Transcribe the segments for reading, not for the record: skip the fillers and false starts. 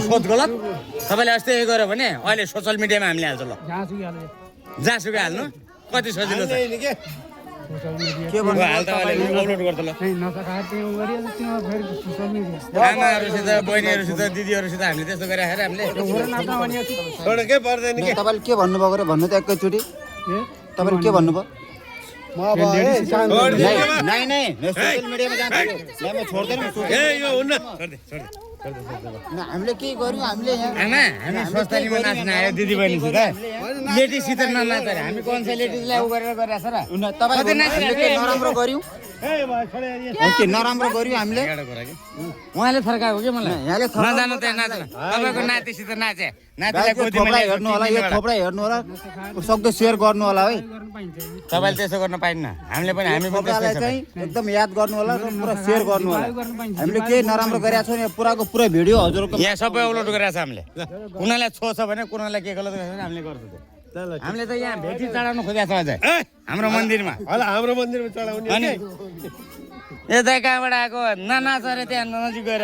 सोध गलत तपाईँले अस्ति यही गर्यो भने अहिले सोसियल मिडियामा हामीले हाल्छ ल जहाँसुकै हाल्नु कति सजिलो छ के भन्नु हाल त अहिले अपलोड गर्छ ल आमाहरूसित बहिनीहरूसित दिदीहरूसित हामीले त्यस्तो गरिराखेर हामीले छोडेकै पर्दैन के तपाईँले के भन्नुभएको रे भन्नु त एकैचोटि तपाईँले के भन्नुभयो नहीं नहीं सोशल मीडिया में जान्छ म छोड्दैन यो हुन्न हामीले के गर्यौं हामीले यहाँ आमा हामी स्वस्थलीमा नाच्न आयो दिदी बहिनीसित लेडिजसित ननाचेर हामी कौन सा लेडिजलाई उ गरेर गरिरहेछ र तपाईले नराम्रो गर्यौं के नराम्रो गर्यौं हामीले उहाँले फर्काएको के मलाई यहाँले नजानु त नाच्न तपाईको नातिसित नाचे नातिलाई गोदी हेर्नु होला यो थोप्रा हेर्नु होला सक्दो शेयर गर्नु होला है तपाईले त्यसो गर्न पाइन्न हामीले पनि थोप्रालाई चाहिँ एकदम याद गर्नु होला र पुरा शेयर गर्नु होला हामीले के नराम्रो गरेका छौं यहाँ पुराको पुरै भिडियो हजुरको यहाँ सबै अपलोड गरिरहेछ हामीले कुनालाई छोछ भने कुनालाई के गलत गर्छ भने हामीले गर्छ हामीले त यहाँ भेटी चढाउनु खोजेको छ अझै हाम्रो मन्दिरमा होला हाम्रो मन्दिरमा चढाउने अनि यता कहाँबाट आएको ननाच अरे त्यहाँ नजिक गएर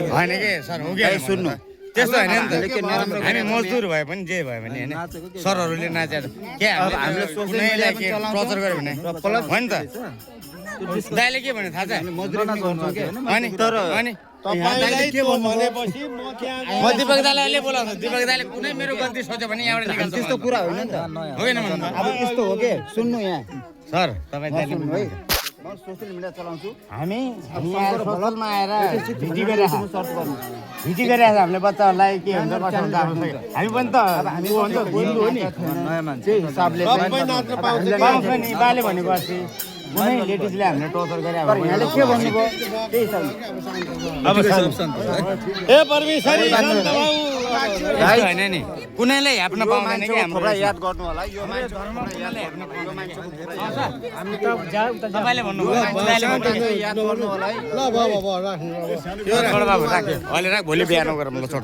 होइन कि सर हो कि सुन्नु त्यस्तो होइन नि त हामी मजदुर भए पनि जे भयो भने होइन सरहरूले नाचेर के हामीले कुनैलाई के टर्चर गर्यो भने हो नि त दाइले के भन्यो थाहा छ अनि अनि म दिपक दाइले बोलाउँछु दिपक दाइले कुनै मेरो गल्ती सोच्यो भने यहाँबाट निकाल्छ त्यस्तो कुरा होइन नि त हो कि नभन्नु अब यस्तो हो के सुन्नु यहाँ सर तपाईँ दाइले है म सोशल मिडिया चलाउँछु हामी सोशलमा आएर भिडी गरिरहेको भिडी गरिरहेको हामीले बच्चाहरूलाई के हुन्छ कसो हुन्छ हामी पनि त हामी हिन्दू हो नि नयाँ मान्छे हिसाबले पाउँछ नि बाले भनेको अस्ति कुनै लेडिजले हामीले टर्चर गरेर यहाँले के भन्नुभयो त्यही ए परमेश्वरी शान्त बाबु होइन नि कुनैलाई हेप्न पाउँदैन कि हाम्रो याद गर्नु होला यो तपाईँले भन्नुभयो याद गर्नु होला है ल बाबा राख्नु राख्यो अहिले राख भोलि बिहान गरौँ ल छोड